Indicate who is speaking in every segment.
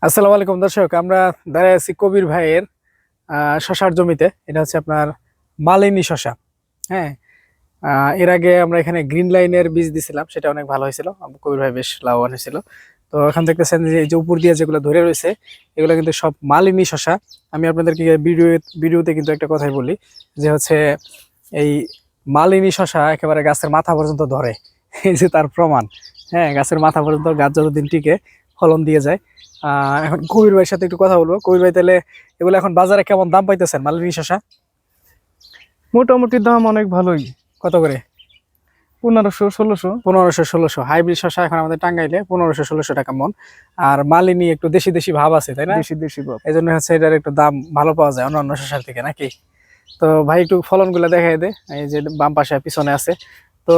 Speaker 1: আসসালামু আলাইকুম দর্শক, আমরা দাঁড়ায় আছি কবির ভাইয়ের শশার জমিতে। এটা হচ্ছে আপনার মালিনী শশা। হ্যাঁ, এর আগে আমরা এখানে গ্রিন লাইনের বীজ দিছিলাম, সেটা অনেক ভালো হয়েছিল। কবির ভাই বেশ লাভবান হয়েছিল। তো এখন দেখতেছেন যে এই যে উপর দিয়ে যেগুলো ধরে রয়েছে, এগুলো কিন্তু সব মালিনী শশা। আমি আপনাদেরকে ভিডিওতে কিন্তু একটা কথাই বলি, যে হচ্ছে এই মালিনী শশা একেবারে গাছের মাথা পর্যন্ত ধরে। এই যে তার প্রমাণ। হ্যাঁ, গাছের মাথা পর্যন্ত গাছ যতদিন টিকে ফলন দিয়ে যায়। এখন কবির ভাইয়ের সাথে একটু কথা বলবো। কবির ভাই, তাহলে এগুলো এখন বাজারে কেমন দাম পাইতেছেন মালিনী শশা?
Speaker 2: মোটামুটি দাম অনেক ভালোই।
Speaker 1: কত করে?
Speaker 2: 1500-1600।
Speaker 1: 1500-1600 হাইব্রিড শশা এখন আমাদের টাঙ্গাইলে 1500-1600 টাকা মন। আর মালিনী একটু দেশি দেশি ভাব আছে, তাই না?
Speaker 2: দেশি দেশি বাপ।
Speaker 1: এই জন্য হচ্ছে এটার একটু দাম ভালো পাওয়া যায় অন্যান্য শশার থেকে, নাকি? তো ভাই একটু ফলন গুলা দেখাই দে। এই যে বাম পাশে পিছনে আছে। তো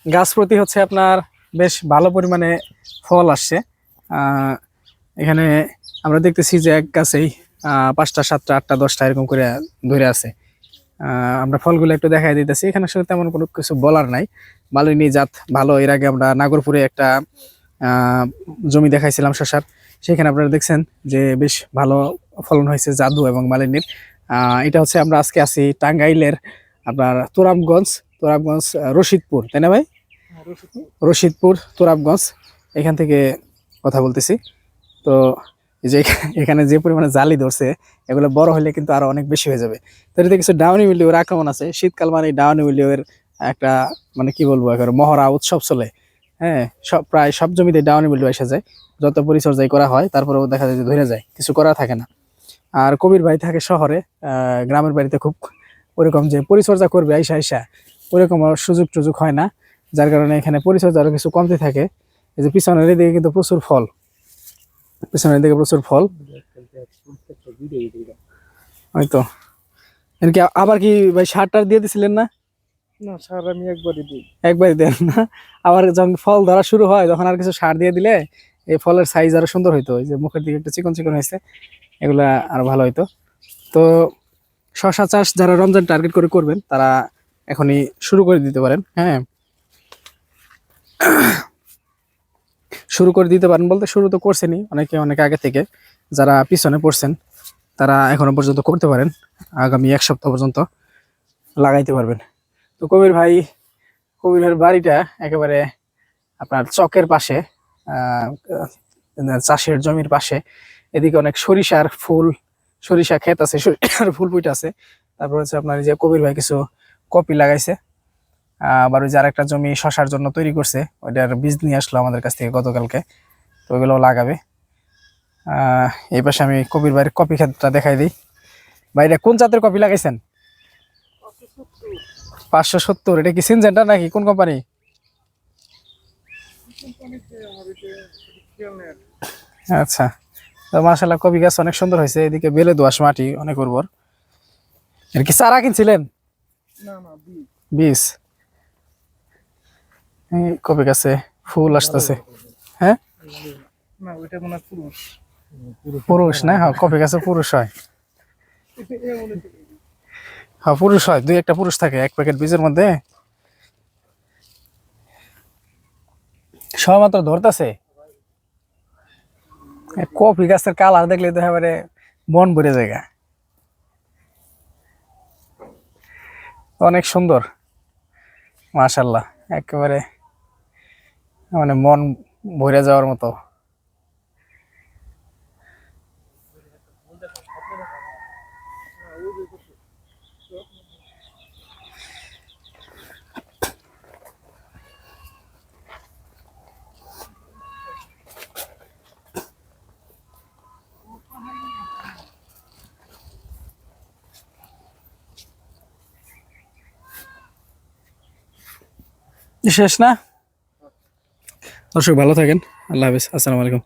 Speaker 1: গাছ প্রতি হচ্ছে আপনার বেশ ভালো পরিমাণে ফল আসছে। আহ এখানে আমরা দেখতেছি যে এক গাছেই 5টা 7টা 8টা 10টা এরকম করে ধরে আছে। আমরা ফলগুলো একটু দেখাই দিতেছি। এখানে আসলে তেমন কোনো কিছু বলার নাই। মালিনী জাত ভালো। এর আগে আমরা নাগরপুরে একটা আহ জমি দেখাইছিলাম শসার, সেখানে আপনারা দেখছেন যে বেশ ভালো ফলন হয়েছে জাদু এবং মালিনীর। এটা হচ্ছে আমরা আজকে আছি টাঙ্গাইলের আপনার তোরাবগঞ্জ রশিদপুর, তাই না ভাই? রশিদপুর তোরাবগঞ্জ, এখান থেকে কথা বলতেছি। তো এই যে এখানে যে পরিমাণে জালি ধরছে, এগুলো বড় হলে কিন্তু আরো অনেক বেশি হয়ে যাবে। তো এটাতে কিছু ডাউনি মিলিওর আক্রমণ আছে। শীতকাল মানে ডাউনি মিলিওর একটা, মানে কি বলবো, একেবারে মহড়া উৎসব চলে। হ্যাঁ, প্রায় সব জমিতে ডাউনি মিলিও এসে যায়। যত পরিচর্যাই করা হয় তারপরেও দেখা যায় যে ধরে যায়, কিছু করা থাকে না। আর কবির ভাই থাকে শহরে। গ্রামের বাড়িতে খুব ওরকম যে পরিচর্যা করবে আইসা আইসা, ওরকম সুযোগ টুযোগ হয় না। যার কারণে এখানে পরিচর্যা আরো কিছু কমতে থাকে। এই যে পিছনের দিকে কিন্তু প্রচুর ফল, পিছনের দিকে প্রচুর ফল। হয়তো এর কি আবার কি ভাই সার টার দিয়ে দিছিলেন না?
Speaker 2: না, সার আমি একবারই দিই।
Speaker 1: একবারই দেন না? আবার যখন ফল ধরা শুরু হয় তখন আর কিছু সার দিয়ে দিলে এই ফলের সাইজ আরো সুন্দর হইতো। এই যে মুখের দিকে একটু চিকন চিকন হয়েছে, এগুলা আরো ভালো হইতো। তো শশা চাষ যারা রমজান টার্গেট করে করবেন, তারা এখনই শুরু করে দিতে পারেন। হ্যাঁ, শুরু করে দিতে পারেন বলতে শুরু তো করছেনই অনেকে, অনেক আগে থেকে। যারা পিছনে পড়ছেন তারা এখনো পর্যন্ত করতে পারেন, আগামী 1 সপ্তাহ পর্যন্ত লাগাইতে পারবেন। তো কবির ভাইয়ের বাড়িটা একেবারে আপনার চকের পাশে, আহ চাষের জমির পাশে। এদিকে অনেক সরিষা ক্ষেত আছে, সরিষার ফুল ফুটে আছে। তারপর হচ্ছে আপনার এই যে কবির ভাই কিছু কপি লাগাইছে। আবার ওই যে আরেকটা জমি শশার জন্য তৈরি করছে, ওইটার বীজ নিয়ে আসলো আমাদের কাছ থেকে গতকালকে। তো ওইগুলো লাগাবে। এই পাশে আমি কবির ভাইয়ের কপি ক্ষেতটা দেখাই দিই। ভাইরা কোন জাতের কপি লাগাইছেন? 570। এটা কি সিনজেন্টা নাকি কোন কোম্পানি? আচ্ছা। তো মাশাআল্লাহ, কপি গাছ অনেক সুন্দর হয়েছে। এদিকে বেলে দোআঁশ মাটি, অনেক উর্বর। এর কি চারা কিনছিলেন?
Speaker 2: না না,
Speaker 1: বীজ। এই কপি গাছে ফুল আসতেছে। হ্যাঁ,
Speaker 2: না ওইটা মনে হয় পুরুষ।
Speaker 1: পুরুষ না? হ্যাঁ, কপি গাছে পুরুষ হয়। হ্যাঁ, পুরুষ হয়, 2-1টা পুরুষ থাকে এক প্যাকেট বীজের মধ্যে। সবেমাত্র ধরতেছে। কফি গাছের কালার দেখলে তো একেবারে মন ভরে যায়। অনেক সুন্দর, মাশাআল্লাহ, একেবারে মানে মন ভরে যাওয়ার মতো। শেষ না? দর্শক ভালো থাকেন। আল্লাহ হাফেজ, আসসালামু আলাইকুম।